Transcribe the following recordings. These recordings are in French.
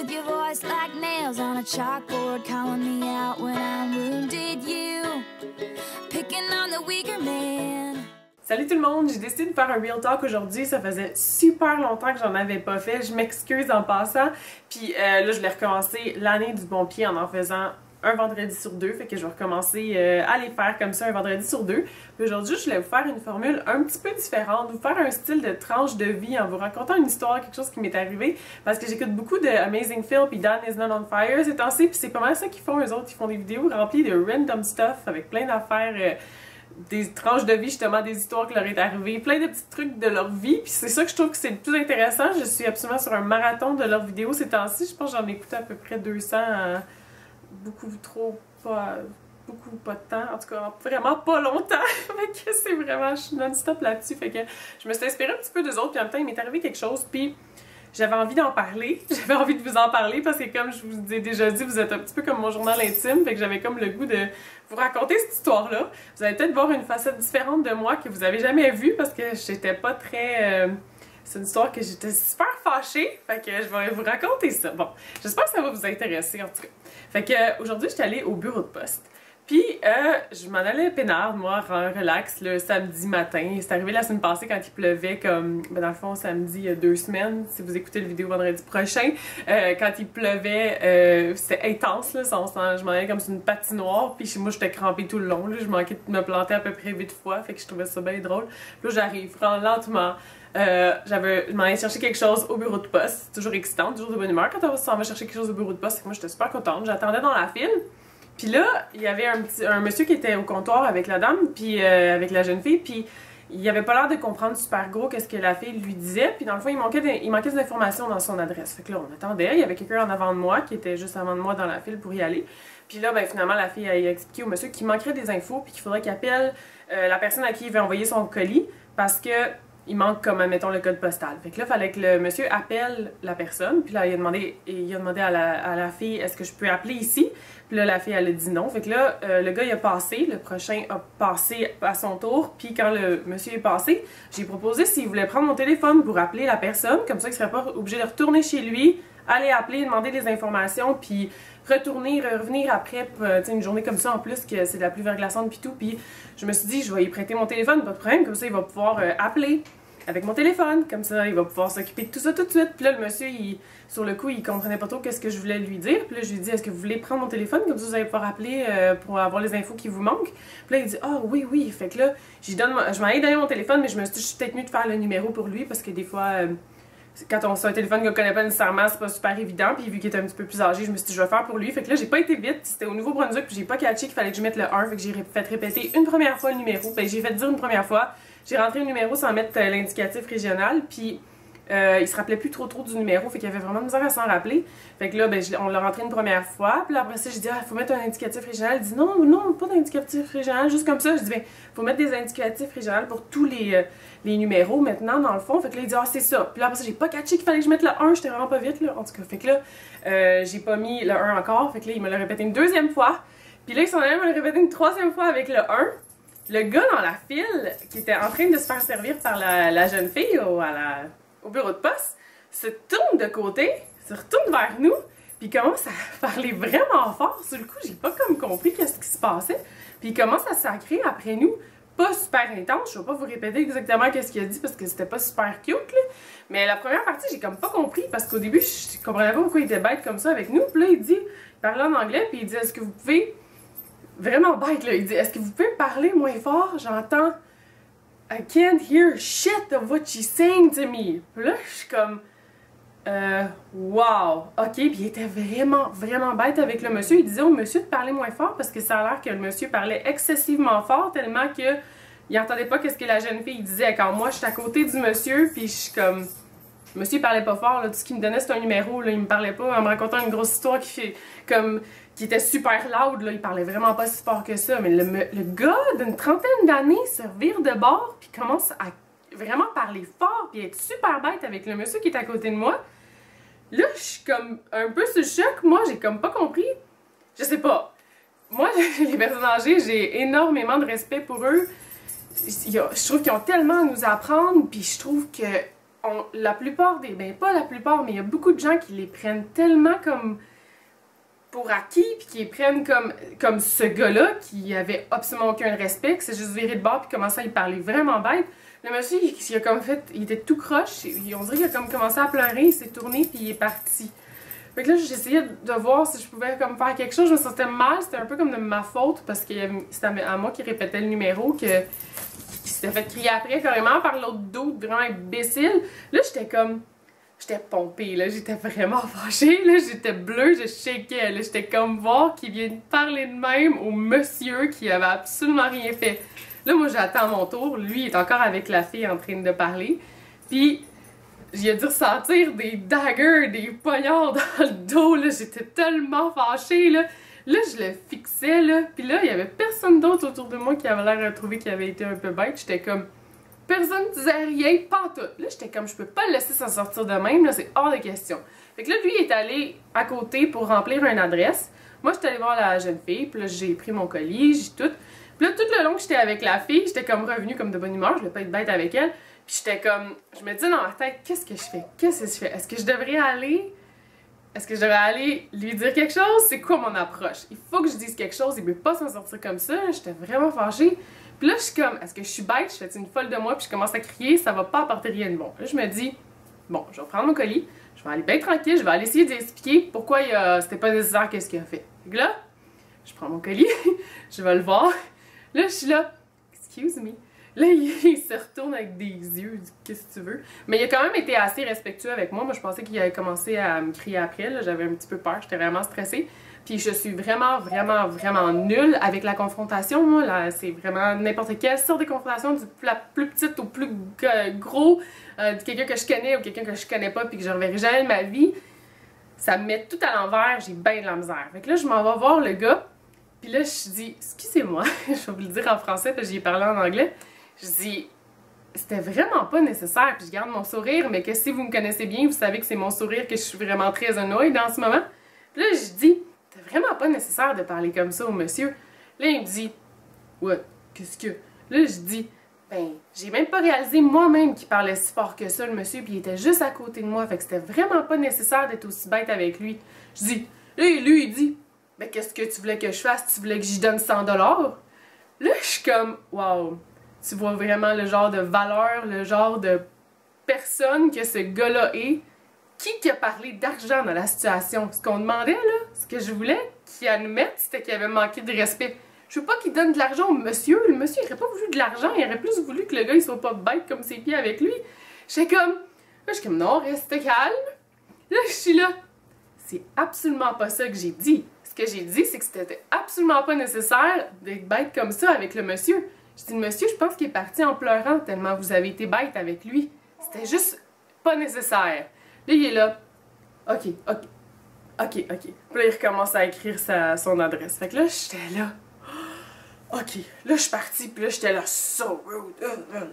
with your voice like nails on a chalkboard, calling me out when I'm wounded. You picking on the weaker man. Salut tout le monde, j'ai décidé de faire un Real Talk aujourd'hui, ça faisait super longtemps que j'en avais pas fait, je m'excuse en passant, puis là je l'ai recommencé l'année du bon pied en faisant un vendredi sur deux, fait que je vais recommencer à les faire comme ça un vendredi sur deux. Puis aujourd'hui je voulais vous faire une formule un petit peu différente, vous faire un style de tranche de vie en vous racontant une histoire, quelque chose qui m'est arrivé, parce que j'écoute beaucoup de Amazing Phil puis Dan Is Not On Fire ces temps-ci, puis c'est pas mal ça qu'ils font eux autres, ils font des vidéos remplies de random stuff avec plein d'affaires, des tranches de vie, justement, des histoires qui leur est arrivées, plein de petits trucs de leur vie, puis c'est ça que je trouve que c'est le plus intéressant. Je suis absolument sur un marathon de leurs vidéos ces temps-ci, je pense que j'en ai écouté à peu près 200, beaucoup pas de temps, en tout cas vraiment pas longtemps, fait que c'est vraiment, je suis non-stop là-dessus, fait que je me suis inspirée un petit peu d'eux autres, puis en même temps il m'est arrivé quelque chose, puis j'avais envie d'en parler, j'avais envie de vous en parler parce que comme je vous ai déjà dit, vous êtes un petit peu comme mon journal intime, fait que j'avais comme le goût de vous raconter cette histoire-là. Vous allez peut-être voir une facette différente de moi que vous avez jamais vue parce que j'étais pas très... C'est une histoire que j'étais super fâchée, fait que je vais vous raconter ça. Bon, j'espère que ça va vous intéresser en tout cas. Fait que aujourd'hui, j'étais allée au bureau de poste. Puis, je m'en allais peinard, moi, relax, le samedi matin. C'est arrivé la semaine passée quand il pleuvait, comme, ben dans le fond, samedi, il y a 2 semaines, si vous écoutez la vidéo vendredi prochain. Quand il pleuvait, c'était intense, là, je m'en allais comme sur une patinoire, puis chez moi, j'étais crampée tout le long, là, je manquais de me planter à peu près 8 fois, fait que je trouvais ça bien drôle. Puis là, j'arrive, lentement. Je m'en allais chercher quelque chose au bureau de poste. C'est toujours excitant, toujours de bonne humeur quand on s'en va chercher quelque chose au bureau de poste. C'est que moi, j'étais super contente. J'attendais dans la file. Puis là, il y avait un monsieur qui était au comptoir avec la dame, puis avec la jeune fille, puis il avait pas l'air de comprendre super gros qu'est-ce que la fille lui disait, puis dans le fond, il manquait des informations dans son adresse. Fait que là, on attendait, il y avait quelqu'un en avant de moi, qui était juste avant de moi dans la file pour y aller. Puis là, ben finalement, la fille a expliqué au monsieur qu'il manquerait des infos, puis qu'il faudrait qu'il appelle la personne à qui il veut envoyer son colis, parce que il manque comme, mettons, le code postal. Fait que là, il fallait que le monsieur appelle la personne. Puis là, il a demandé à la fille, est-ce que je peux appeler ici? Puis là, la fille, elle a dit non. Fait que là, le gars, il a passé. Le prochain a passé à son tour. Puis quand le monsieur est passé, j'ai proposé s'il voulait prendre mon téléphone pour appeler la personne. Comme ça, il serait pas obligé de retourner chez lui, aller appeler, demander des informations, puis revenir après, une journée comme ça en plus, que c'est de la pluie verglaçante puis tout. Puis je me suis dit, je vais lui prêter mon téléphone, pas de problème, comme ça il va pouvoir appeler avec mon téléphone, comme ça il va pouvoir s'occuper de tout ça tout de suite. Puis là, le monsieur, sur le coup, il comprenait pas trop qu'est-ce que je voulais lui dire. Puis là, je lui dis, est-ce que vous voulez prendre mon téléphone, comme ça vous allez pouvoir appeler pour avoir les infos qui vous manquent. Puis là, il dit, ah oui, oui. Fait que là, je m'en ai donné mon téléphone, mais je me suis dit, je suis peut-être mieux de faire le numéro pour lui, parce que des fois... quand on a un téléphone qu'on connaît pas nécessairement, c'est pas super évident. Puis vu qu'il était un petit peu plus âgé, je me suis dit, je vais faire pour lui. Fait que là, j'ai pas été vite. C'était au Nouveau-Brunswick, puis j'ai pas catché qu'il fallait que je mette le 1. Fait que j'ai fait répéter une première fois le numéro. Fait que j'ai fait dire une première fois. J'ai rentré le numéro sans mettre l'indicatif régional. Puis il se rappelait plus trop du numéro. Fait qu'il y avait vraiment de misère à s'en rappeler. Fait que là, ben, on l'a rentré une première fois. Puis là, après ça, j'ai dit, ah, faut mettre un indicatif régional. Il dit, non, non, pas d'indicatif régional, juste comme ça. Je dis, ben, faut mettre des indicatifs régionaux pour tous les numéros maintenant, dans le fond. Fait que là, il dit, ah, c'est ça. Puis là, après ça, j'ai pas catché qu'il fallait que je mette le 1. J'étais vraiment pas vite, là. En tout cas, fait que là, j'ai pas mis le 1 encore. Fait que là, il me l'a répété une deuxième fois. Puis là, il s'en allait me le répéter une troisième fois avec le 1. Le gars dans la file, qui était en train de se faire servir par la jeune fille au bureau de poste, se tourne de côté, se retourne vers nous, puis il commence à parler vraiment fort. Sur le coup, j'ai pas comme compris qu'est-ce qui se passait. Puis il commence à sacrer après nous, pas super intense. Je vais pas vous répéter exactement qu'est-ce qu'il a dit parce que c'était pas super cute, là. Mais la première partie, j'ai comme pas compris parce qu'au début, je comprenais pas pourquoi il était bête comme ça avec nous. Puis là, il parlait en anglais, puis il dit, est-ce que vous pouvez... Vraiment bête, là. Il dit, est-ce que vous pouvez parler moins fort? J'entends... I can't hear shit of what she's saying to me. Puis là, je suis comme... wow. OK, puis il était vraiment bête avec le monsieur. Il disait au monsieur de parler moins fort parce que ça a l'air que le monsieur parlait excessivement fort tellement que il entendait pas qu'est-ce que la jeune fille disait. Quand moi, je suis à côté du monsieur, puis je suis comme... Le monsieur, il parlait pas fort, là. Tout ce qu'il me donnait, c'était un numéro, là. Il me parlait pas en me racontant une grosse histoire qui était super loud, là. Il parlait vraiment pas si fort que ça. Mais le gars d'une trentaine d'années se vire de bord, puis commence à vraiment parler fort, puis être super bête avec le monsieur qui est à côté de moi. Là, je suis comme un peu sous le choc. Moi, j'ai comme pas compris. Je sais pas. Moi, les personnes âgées, j'ai énormément de respect pour eux. Je trouve qu'ils ont tellement à nous apprendre, puis je trouve que la plupart des... Ben, pas la plupart, mais il y a beaucoup de gens qui les prennent tellement comme pour acquis, puis qui les prennent comme ce gars-là, qui avait absolument aucun respect, qui s'est juste viré de bord, puis commençait à y parler vraiment bête. Le monsieur, il a comme fait... Il était tout croche, on dirait qu'il a comme commencé à pleurer, il s'est tourné, puis il est parti. Fait que là, j'essayais de voir si je pouvais comme faire quelque chose. Je me sentais mal, c'était un peu comme de ma faute, parce que c'était à moi qui répétait le numéro, qui s'était fait crier après carrément par l'autre dos, vraiment imbécile. Là, j'étais comme... J'étais pompée, là, j'étais vraiment fâchée, là, j'étais bleue, je shakeais, là, j'étais comme voir qu'il vient de parler de même au monsieur qui avait absolument rien fait. Là, moi, j'attends mon tour, lui, il est encore avec la fille en train de parler, puis j'ai dû ressentir des daggers, des poignards dans le dos, là, j'étais tellement fâchée, là. Là, je le fixais, là, puis là, il y avait personne d'autre autour de moi qui avait l'air de trouver qu'il avait été un peu bête, j'étais comme... Personne ne disait rien, pantoute. Là, j'étais comme, je peux pas le laisser s'en sortir de même, là, c'est hors de question. Fait que là, lui, il est allé à côté pour remplir une adresse. Moi, j'étais allée voir la jeune fille, puis là, j'ai pris mon colis, j'ai tout. Puis là, tout le long que j'étais avec la fille, j'étais comme revenue comme de bonne humeur, je voulais pas être bête avec elle. Puis j'étais comme, je me disais dans ma tête, qu'est-ce que je fais? Qu'est-ce que je fais? Est-ce que je devrais aller lui dire quelque chose? C'est quoi mon approche? Il faut que je dise quelque chose, il veut pas s'en sortir comme ça, j'étais vraiment fâchée. Puis là, je suis comme, est-ce que je suis bête? Je fais une folle de moi, puis je commence à crier, ça va pas apporter rien de bon. Là, je me dis, bon, je vais prendre mon colis, je vais aller bien tranquille, je vais aller essayer d'expliquer pourquoi c'était pas nécessaire qu'est-ce qu'il a fait. Fait que là, je prends mon colis, je vais le voir. Là, je suis là, excuse me. Là, il se retourne avec des yeux, il dit, qu'est-ce que tu veux? Mais il a quand même été assez respectueux avec moi. Moi, je pensais qu'il allait commencer à me crier après, j'avais un petit peu peur, j'étais vraiment stressée. Puis je suis vraiment, vraiment, vraiment nulle avec la confrontation, moi, là, c'est vraiment n'importe quelle sorte de confrontation, de la plus petite au plus gros, de quelqu'un que je connais ou quelqu'un que je connais pas puis que je reverrai jamais de ma vie, ça me met tout à l'envers, j'ai bien de la misère. Fait que là, je m'en vais voir le gars, puis là, je dis, excusez-moi, je vais vous le dire en français, parce que j'y ai parlé en anglais, je dis, c'était vraiment pas nécessaire, puis je garde mon sourire, mais que si vous me connaissez bien, vous savez que c'est mon sourire que je suis vraiment très annoyée dans ce moment. Puis là, je dis, c'était vraiment pas nécessaire de parler comme ça au monsieur. Là, il me dit, what? Qu'est-ce que... Là, je dis, ben, j'ai même pas réalisé moi-même qu'il parlait si fort que ça, le monsieur, puis il était juste à côté de moi, fait que c'était vraiment pas nécessaire d'être aussi bête avec lui. Je dis, là, lui, il dit, ben, qu'est-ce que tu voulais que je fasse? Tu voulais que j'y donne 100 $? Là, je suis comme, wow, tu vois vraiment le genre de valeur, le genre de personne que ce gars-là est. Qui a parlé d'argent dans la situation? Ce qu'on demandait, là, ce que je voulais qu'il admette, c'était qu'il avait manqué de respect. Je veux pas qu'il donne de l'argent au monsieur. Le monsieur, il aurait pas voulu de l'argent. Il aurait plus voulu que le gars, il soit pas bête comme ses pieds avec lui. J'étais comme... Là, je suis comme, non, reste calme. Là, je suis là. C'est absolument pas ça que j'ai dit. Ce que j'ai dit, c'est que c'était absolument pas nécessaire d'être bête comme ça avec le monsieur. Je dis, le monsieur, je pense qu'il est parti en pleurant tellement vous avez été bête avec lui. C'était juste pas nécessaire. Là, il est là. OK. Puis là, il recommence à écrire son adresse. Fait que là, j'étais là. OK. Là, je suis partie, puis là, j'étais là, so rude.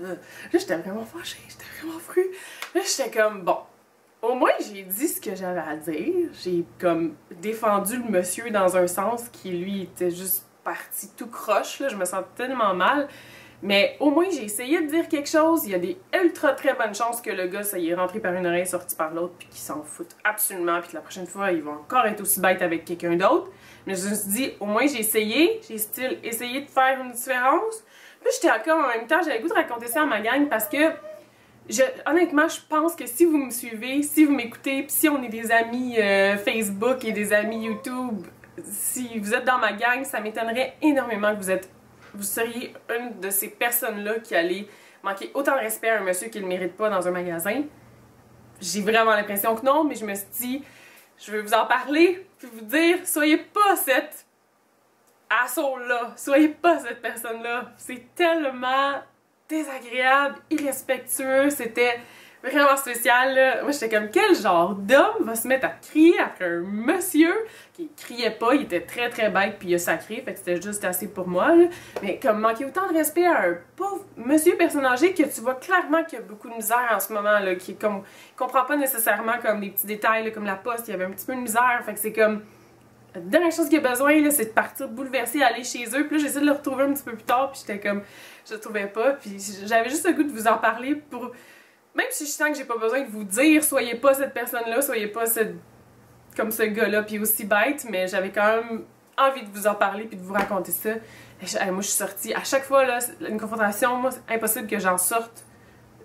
Là, j'étais vraiment fâchée, j'étais vraiment fru. Là, j'étais comme, bon, au moins, j'ai dit ce que j'avais à dire. J'ai comme défendu le monsieur dans un sens qui, lui, était juste parti tout croche. Là, je me sentais tellement mal. Mais au moins, j'ai essayé de dire quelque chose. Il y a des ultra très bonnes chances que le gars, ça y est rentré par une oreille, sorti par l'autre, puis qu'il s'en fout absolument, puis que la prochaine fois, il va encore être aussi bête avec quelqu'un d'autre. Mais je me suis dit, au moins, j'ai essayé. J'ai essayé de faire une différence. Puis j'étais encore en même temps, j'avais le goût de raconter ça à ma gang parce que, honnêtement, je pense que si vous me suivez, si vous m'écoutez, puis si on est des amis Facebook et des amis YouTube, si vous êtes dans ma gang, ça m'étonnerait énormément que vous seriez une de ces personnes-là qui allait manquer autant de respect à un monsieur qui ne le mérite pas dans un magasin. J'ai vraiment l'impression que non, mais je me suis dit, je vais vous en parler, puis vous dire, soyez pas cette asshole-là, soyez pas cette personne-là. C'est tellement désagréable, irrespectueux, c'était vraiment spécial, là. Moi, j'étais comme, quel genre d'homme va se mettre à crier après un monsieur qui criait pas, il était très très bête, puis il a sacré, fait que c'était juste assez pour moi, là. Mais comme manquer autant de respect à un pauvre monsieur personne âgée que tu vois clairement qu'il y a beaucoup de misère en ce moment, là, qui comme, comprend pas nécessairement comme des petits détails, là, comme la poste, il y avait un petit peu de misère, fait que c'est comme... La dernière chose qu'il a besoin, là, c'est de partir bouleversé, aller chez eux. Puis là, j'essaie de le retrouver un petit peu plus tard, puis j'étais comme... Je le trouvais pas, puis j'avais juste le goût de vous en parler pour... même si je sens que j'ai pas besoin de vous dire, soyez pas cette personne-là, soyez pas comme ce gars-là, puis aussi bête, mais j'avais quand même envie de vous en parler puis de vous raconter ça. Moi, je suis sortie, à chaque fois, là, une confrontation, moi, c'est impossible que j'en sorte.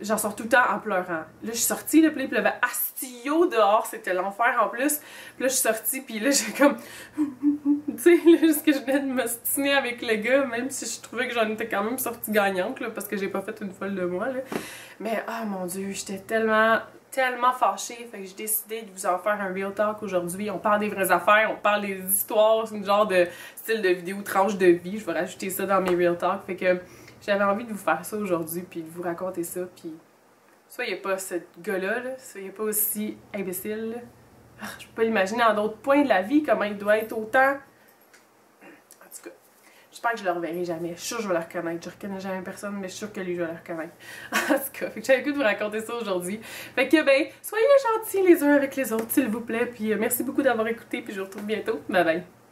J'en sors tout le temps en pleurant. Là, je suis sortie, là, puis il pleuvait astillot dehors, c'était l'enfer en plus. Puis là, je suis sortie, puis là, j'ai comme... tu sais, là, juste que je venais de m'ostiner avec le gars, même si je trouvais que j'en étais quand même sortie gagnante, là, parce que j'ai pas fait une folle de moi, là. Mais, ah mon Dieu, j'étais tellement fâchée, fait que j'ai décidé de vous en faire un real talk aujourd'hui. On parle des vraies affaires, on parle des histoires, c'est une genre de style de vidéo tranche de vie. Je vais rajouter ça dans mes real talk, fait que j'avais envie de vous faire ça aujourd'hui, puis de vous raconter ça, puis soyez pas ce gars-là, là, soyez pas aussi imbécile, là. Je peux pas imaginer en d'autres points de la vie comment il doit être autant. En tout cas, j'espère que je le reverrai jamais. Je suis sûre que je vais le reconnaître. Je reconnais jamais personne, mais je suis sûre que lui, je vais le reconnaître. En tout cas, j'avais le goût de vous raconter ça aujourd'hui. Fait que, ben, soyez gentils les uns avec les autres, s'il vous plaît. Puis merci beaucoup d'avoir écouté, puis je vous retrouve bientôt. Bye bye.